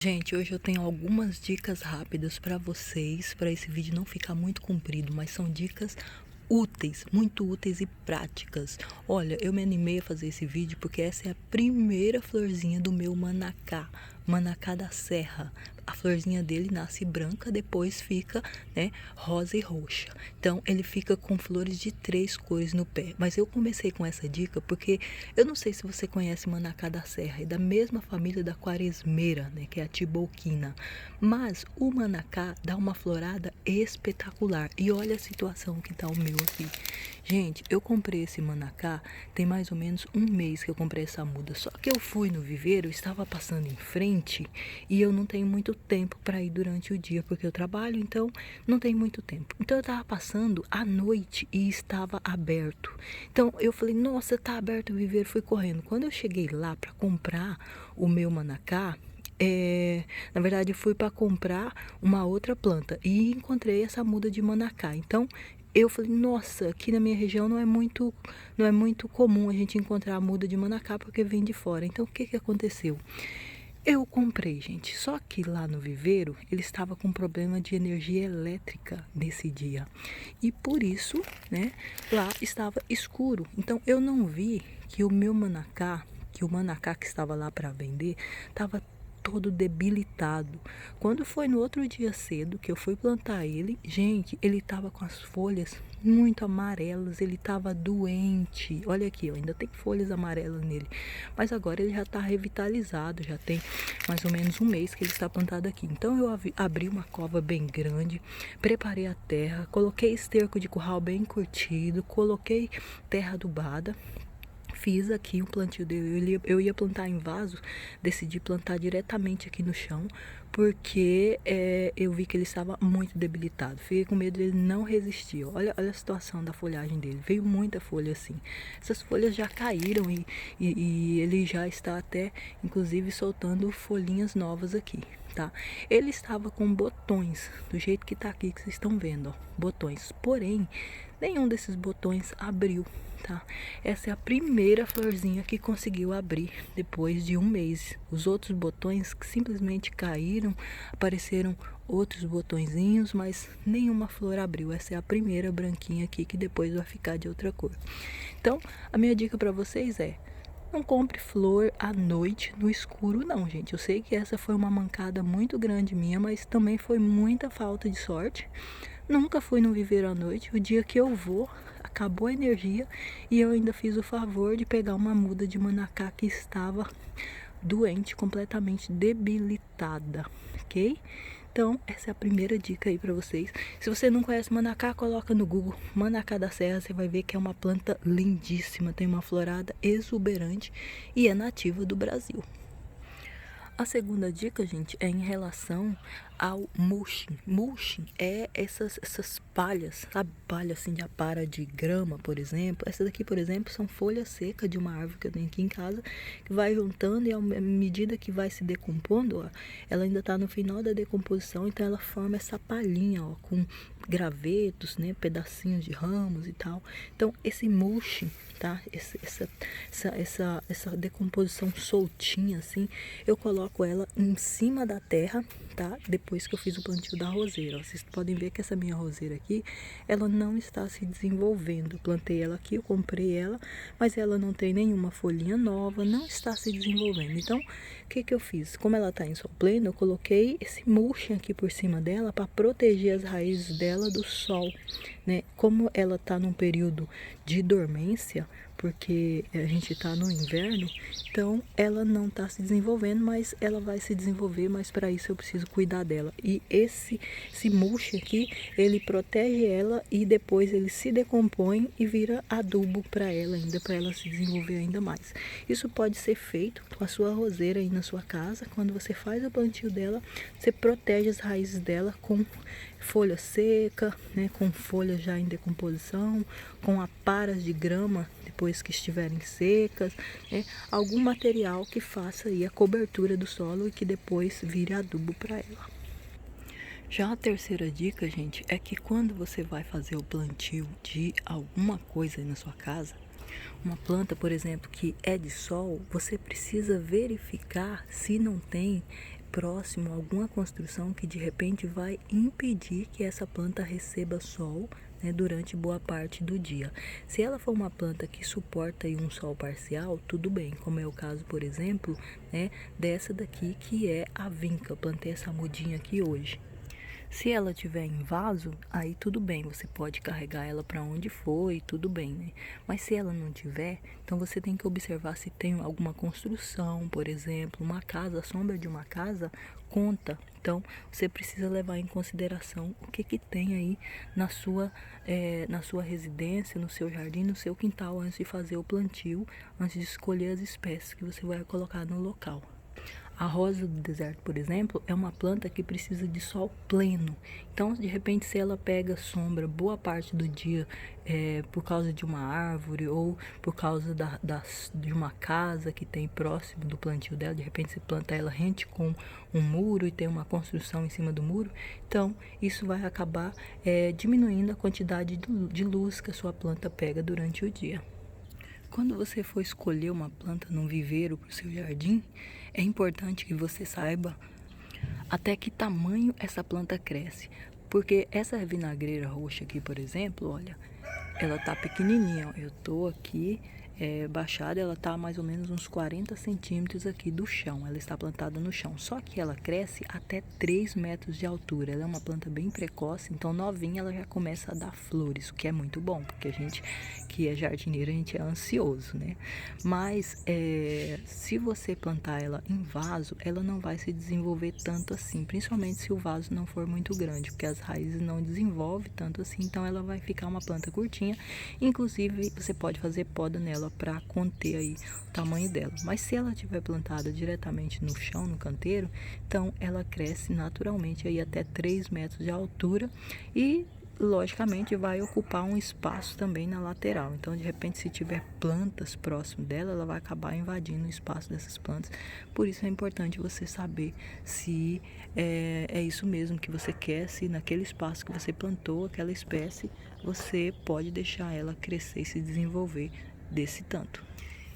Gente, hoje eu tenho algumas dicas rápidas para vocês, para esse vídeo não ficar muito comprido, mas são dicas úteis, muito úteis e práticas. Olha, eu me animei a fazer esse vídeo porque essa é a primeira florzinha do meu manacá, manacá da serra. A florzinha dele nasce branca, depois fica, né, rosa e roxa. Então, ele fica com flores de 3 cores no pé. Mas eu comecei com essa dica porque eu não sei se você conhece manacá da serra, é da mesma família da quaresmeira, né, que é a tiboquina. Mas o manacá dá uma florada espetacular. E olha a situação que tá o meu aqui. Gente, eu comprei esse manacá tem mais ou menos um mês que eu comprei essa muda. Só que eu fui no viveiro, eu estava passando em frente e eu não tenho muito tempo para ir durante o dia, porque eu trabalho, então não tem muito tempo. Então eu estava passando à noite e estava aberto. Então eu falei, nossa, tá aberto o viveiro, fui correndo. Quando eu cheguei lá para comprar o meu manacá, na verdade, eu fui para comprar uma outra planta e encontrei essa muda de manacá. Então, eu falei, nossa, aqui na minha região não é muito comum a gente encontrar a muda de manacá porque vem de fora. Então, o que que aconteceu? Eu comprei, gente, só que lá no viveiro ele estava com problema de energia elétrica nesse dia. E por isso, né, lá estava escuro. Então, eu não vi que o meu manacá, que o manacá que estava lá para vender, estava todo debilitado. Quando foi no outro dia cedo que eu fui plantar ele, gente, ele tava com as folhas muito amarelas, ele tava doente. Olha aqui, ó, ainda tem folhas amarelas nele. Mas agora ele já tá revitalizado, já tem mais ou menos um mês que ele está plantado aqui. Então eu abri uma cova bem grande, preparei a terra, coloquei esterco de curral bem curtido, coloquei terra adubada. Fiz aqui um plantio dele, eu ia plantar em vaso, decidi plantar diretamente aqui no chão, porque eu vi que ele estava muito debilitado. Fiquei com medo dele não resistir. Olha a situação da folhagem dele, veio muita folha assim. Essas folhas já caíram e ele já está até, inclusive, soltando folhinhas novas aqui. Tá? Ele estava com botões, do jeito que tá aqui, que vocês estão vendo, ó, botões. Porém, nenhum desses botões abriu, tá? Essa é a primeira florzinha que conseguiu abrir depois de um mês. Os outros botões que simplesmente caíram, apareceram outros botõezinhos, mas nenhuma flor abriu. Essa é a primeira branquinha aqui que depois vai ficar de outra cor. Então, a minha dica para vocês é: não compre flor à noite no escuro, não, gente. Eu sei que essa foi uma mancada muito grande minha, mas também foi muita falta de sorte. Nunca fui no viveiro à noite. O dia que eu vou, acabou a energia e eu ainda fiz o favor de pegar uma muda de manacá que estava doente, completamente debilitada, ok? Então, essa é a primeira dica aí pra vocês. Se você não conhece manacá, coloca no Google manacá da serra, você vai ver que é uma planta lindíssima, tem uma florada exuberante e é nativa do Brasil. A segunda dica, gente, é em relação ao mulching. Mulching é essas palhas, sabe? Palha assim de apara de grama, por exemplo. Essas aqui, por exemplo, são folhas secas de uma árvore que eu tenho aqui em casa, que vai juntando e à medida que vai se decompondo, ó, ela ainda tá no final da decomposição, então ela forma essa palhinha, ó, com gravetos, né? Pedacinhos de ramos e tal. Então, esse mulching, tá? Essa decomposição soltinha assim, eu coloco ela em cima da terra, tá? Depois que eu fiz o plantio da roseira, ó. Vocês podem ver que essa minha roseira aqui, ela não está se desenvolvendo. Eu plantei ela aqui, eu comprei ela, mas ela não tem nenhuma folhinha nova, não está se desenvolvendo. Então, o que que eu fiz? Como ela tá em sol pleno, eu coloquei esse mulching aqui por cima dela para proteger as raízes dela do sol, né? Como ela tá num período de dormência, porque a gente tá no inverno, então ela não tá se desenvolvendo, mas ela vai se desenvolver, mas para isso eu preciso cuidar dela. E esse mulch aqui, ele protege ela e depois ele se decompõe e vira adubo para ela ainda, para ela se desenvolver ainda mais. Isso pode ser feito com a sua roseira aí na sua casa. Quando você faz o plantio dela, você protege as raízes dela com folha seca, né, com folhas já em decomposição, com aparas de grama depois que estiverem secas, né, algum material que faça aí a cobertura do solo e que depois vire adubo para ela. Já a terceira dica, gente, é que quando você vai fazer o plantio de alguma coisa aí na sua casa, uma planta, por exemplo, que é de sol, você precisa verificar se não tem próximo a alguma construção que de repente vai impedir que essa planta receba sol, né, durante boa parte do dia. Se ela for uma planta que suporta aí um sol parcial, tudo bem, como é o caso, por exemplo, né, dessa daqui que é a vinca. Eu plantei essa mudinha aqui hoje. Se ela tiver em vaso, aí tudo bem, você pode carregar ela para onde for e tudo bem, né? Mas se ela não tiver, então você tem que observar se tem alguma construção, por exemplo, uma casa, a sombra de uma casa conta. Então, você precisa levar em consideração o que tem aí na sua residência, no seu jardim, no seu quintal, antes de fazer o plantio, antes de escolher as espécies que você vai colocar no local. A rosa do deserto, por exemplo, é uma planta que precisa de sol pleno. Então, de repente, se ela pega sombra boa parte do dia por causa de uma árvore ou por causa de uma casa que tem próximo do plantio dela, de repente você planta ela rente com um muro e tem uma construção em cima do muro, então isso vai acabar diminuindo a quantidade de luz que a sua planta pega durante o dia. Quando você for escolher uma planta num viveiro para o seu jardim, é importante que você saiba até que tamanho essa planta cresce. Porque essa vinagreira roxa aqui, por exemplo, olha, ela tá pequenininha, ó. Eu tô aqui baixada, ela tá mais ou menos uns 40 centímetros aqui do chão. Ela está plantada no chão, só que ela cresce até 3 metros de altura. Ela é uma planta bem precoce, então novinha ela já começa a dar flores, o que é muito bom, porque a gente que é jardineiro, a gente é ansioso, né? Mas se você plantar ela em vaso, ela não vai se desenvolver tanto assim, principalmente se o vaso não for muito grande, porque as raízes não desenvolvem tanto assim, então ela vai ficar uma planta curtinha. Inclusive, você pode fazer poda nela para conter aí o tamanho dela. Mas se ela estiver plantada diretamente no chão, no canteiro, então ela cresce naturalmente aí até 3 metros de altura e logicamente vai ocupar um espaço também na lateral. Então, de repente, se tiver plantas próximo dela, ela vai acabar invadindo o espaço dessas plantas. Por isso é importante você saber se é isso mesmo que você quer, se naquele espaço que você plantou aquela espécie, você pode deixar ela crescer e se desenvolver desse tanto.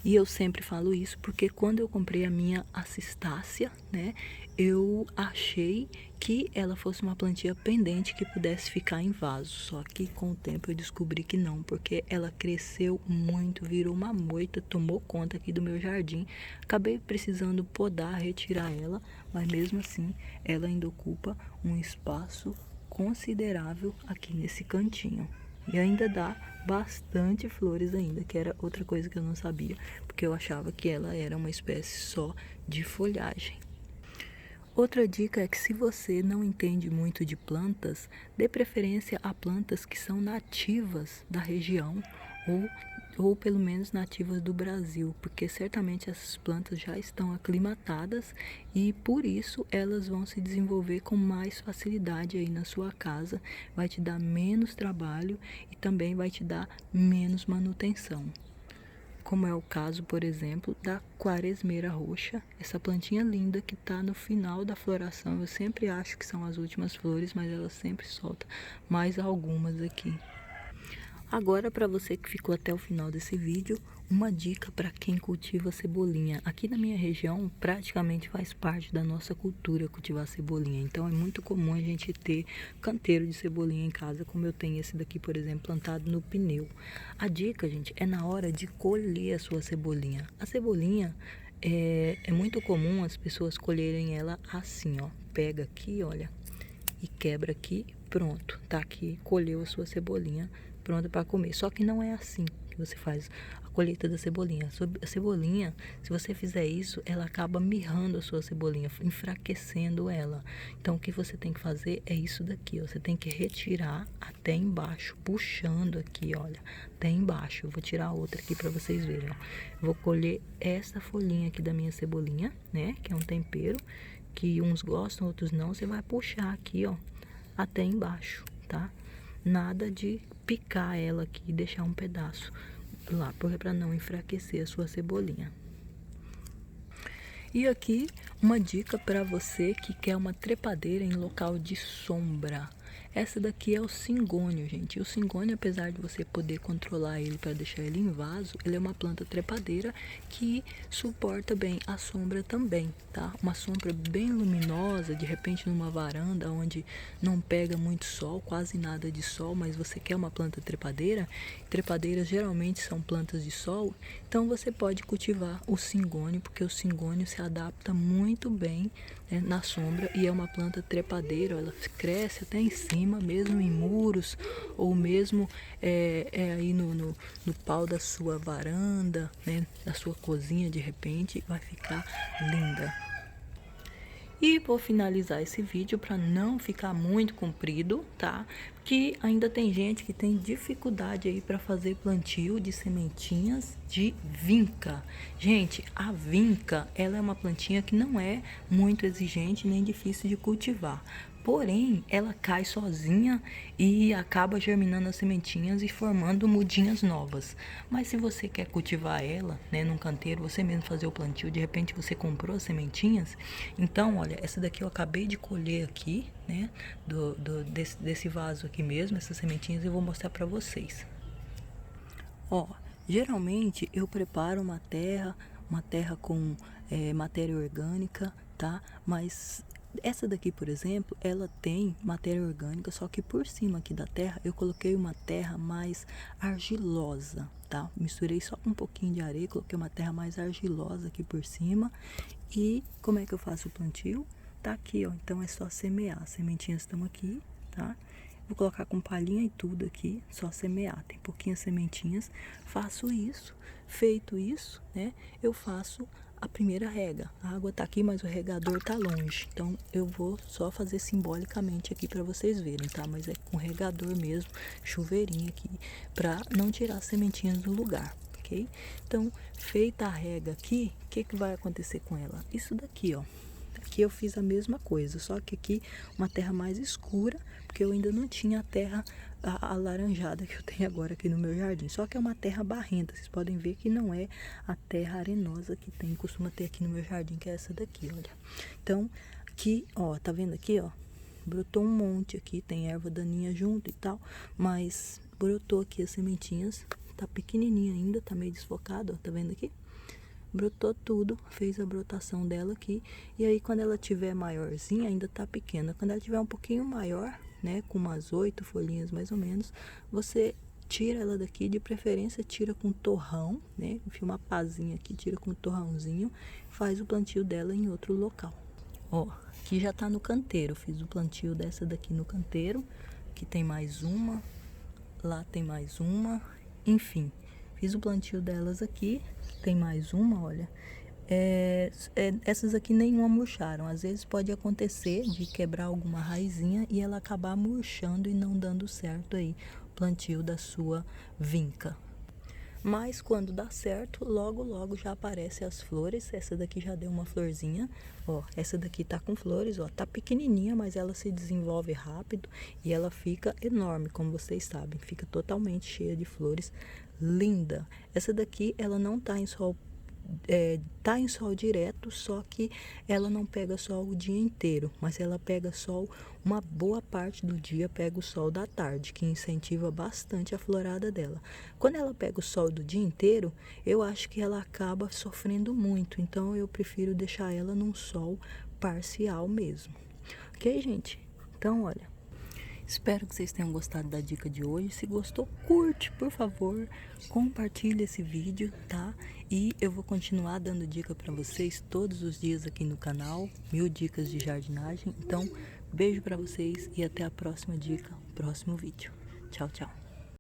E eu sempre falo isso porque quando eu comprei a minha Assistácia, né, eu achei que ela fosse uma plantinha pendente que pudesse ficar em vaso. Só que com o tempo eu descobri que não, porque ela cresceu muito, virou uma moita, tomou conta aqui do meu jardim. Acabei precisando podar, retirar ela, mas mesmo assim ela ainda ocupa um espaço considerável aqui nesse cantinho. E ainda dá bastante flores ainda, que era outra coisa que eu não sabia, porque eu achava que ela era uma espécie só de folhagem. Outra dica é que se você não entende muito de plantas, dê preferência a plantas que são nativas da região ou pelo menos nativas do Brasil, porque certamente essas plantas já estão aclimatadas e por isso elas vão se desenvolver com mais facilidade aí na sua casa, vai te dar menos trabalho e também vai te dar menos manutenção. Como é o caso, por exemplo, da quaresmeira roxa, essa plantinha linda que está no final da floração. Eu sempre acho que são as últimas flores, mas ela sempre solta mais algumas aqui. Agora, para você que ficou até o final desse vídeo, uma dica para quem cultiva cebolinha. Aqui na minha região, praticamente faz parte da nossa cultura cultivar cebolinha. Então, é muito comum a gente ter canteiro de cebolinha em casa, como eu tenho esse daqui, por exemplo, plantado no pneu. A dica, gente, é na hora de colher a sua cebolinha. A cebolinha é muito comum as pessoas colherem ela assim, ó. Pega aqui, olha, e quebra aqui, pronto. Tá aqui, colheu a sua cebolinha pronta para comer. Só que não é assim que você faz a colheita da cebolinha. A cebolinha, se você fizer isso, ela acaba mirrando a sua cebolinha, enfraquecendo ela. Então, o que você tem que fazer é isso daqui, ó. Você tem que retirar até embaixo, puxando aqui, olha, até embaixo. Eu vou tirar outra aqui para vocês verem, ó. Vou colher essa folhinha aqui da minha cebolinha, né, que é um tempero, que uns gostam, outros não. Você vai puxar aqui, ó, até embaixo, tá? Nada de picar ela aqui e deixar um pedaço lá, porque para não enfraquecer a sua cebolinha. E aqui uma dica para você que quer uma trepadeira em local de sombra. Essa daqui é o cingônio, gente. O cingônio, apesar de você poder controlar ele para deixar ele em vaso, ele é uma planta trepadeira que suporta bem a sombra também, tá? Uma sombra bem luminosa, de repente numa varanda onde não pega muito sol, quase nada de sol, mas você quer uma planta trepadeira. Trepadeiras geralmente são plantas de sol, então você pode cultivar o cingônio, porque o cingônio se adapta muito bem, né, na sombra, e é uma planta trepadeira. Ela cresce até em cima, mesmo em muros, ou mesmo aí no pau da sua varanda, né, da sua cozinha, de repente vai ficar linda. E vou finalizar esse vídeo para não ficar muito comprido, tá? Que ainda tem gente que tem dificuldade aí para fazer plantio de sementinhas de vinca. Gente, a vinca, ela é uma plantinha que não é muito exigente nem difícil de cultivar. Porém, ela cai sozinha e acaba germinando as sementinhas e formando mudinhas novas. Mas se você quer cultivar ela, né, num canteiro, você mesmo fazer o plantio, de repente você comprou as sementinhas. Então, olha, essa daqui eu acabei de colher aqui, né, desse vaso aqui mesmo, essas sementinhas, eu vou mostrar para vocês. Ó, geralmente eu preparo uma terra com matéria orgânica, tá? Mas essa daqui, por exemplo, ela tem matéria orgânica, só que por cima aqui da terra eu coloquei uma terra mais argilosa, tá? Misturei só um pouquinho de areia, coloquei uma terra mais argilosa aqui por cima. E como é que eu faço o plantio? Tá aqui, ó. Então é só semear. As sementinhas estão aqui, tá? Vou colocar com palhinha e tudo aqui, só semear. Tem pouquinhas sementinhas. Faço isso. Feito isso, né? Eu faço a primeira rega. A água tá aqui, mas o regador tá longe. Então, eu vou só fazer simbolicamente aqui para vocês verem, tá? Mas é com regador mesmo, chuveirinho aqui, para não tirar as sementinhas do lugar, ok? Então, feita a rega aqui, o que vai acontecer com ela? Isso daqui, ó. Aqui eu fiz a mesma coisa, só que aqui uma terra mais escura, porque eu ainda não tinha a terra alaranjada que eu tenho agora aqui no meu jardim. Só que é uma terra barrenta, vocês podem ver que não é a terra arenosa que costuma ter aqui no meu jardim, que é essa daqui, olha. Então, aqui, ó, tá vendo aqui, ó? Brotou um monte aqui, tem erva daninha junto e tal, mas brotou aqui as sementinhas, tá pequenininha ainda, tá meio desfocado, ó, tá vendo aqui? Brotou tudo, fez a brotação dela aqui. E aí quando ela tiver maiorzinha, ainda tá pequena, quando ela tiver um pouquinho maior, né, com umas 8 folhinhas mais ou menos, você tira ela daqui, de preferência tira com torrão, né, enfia uma pazinha aqui, tira com torrãozinho, faz o plantio dela em outro local. Ó, aqui já tá no canteiro, fiz o plantio dessa daqui no canteiro, aqui tem mais uma, lá tem mais uma, enfim. Fiz o plantio delas aqui, tem mais uma, olha. Essas aqui nenhuma murcharam. Às vezes pode acontecer de quebrar alguma raizinha e ela acabar murchando e não dando certo aí o plantio da sua vinca. Mas quando dá certo, logo logo já aparecem as flores. Essa daqui já deu uma florzinha, ó. Essa daqui tá com flores, ó. Tá pequenininha, mas ela se desenvolve rápido e ela fica enorme, como vocês sabem. Fica totalmente cheia de flores, linda. Essa daqui ela não tá em sol, tá em sol direto, só que ela não pega sol o dia inteiro, mas ela pega sol uma boa parte do dia, pega o sol da tarde, que incentiva bastante a florada dela. Quando ela pega o sol do dia inteiro, eu acho que ela acaba sofrendo muito, então eu prefiro deixar ela num sol parcial mesmo. Ok, gente? Então, olha, espero que vocês tenham gostado da dica de hoje. Se gostou, curte, por favor, compartilhe esse vídeo, tá? E eu vou continuar dando dica para vocês todos os dias aqui no canal, 1000 dicas de jardinagem. Então, beijo para vocês e até a próxima dica, próximo vídeo. Tchau, tchau.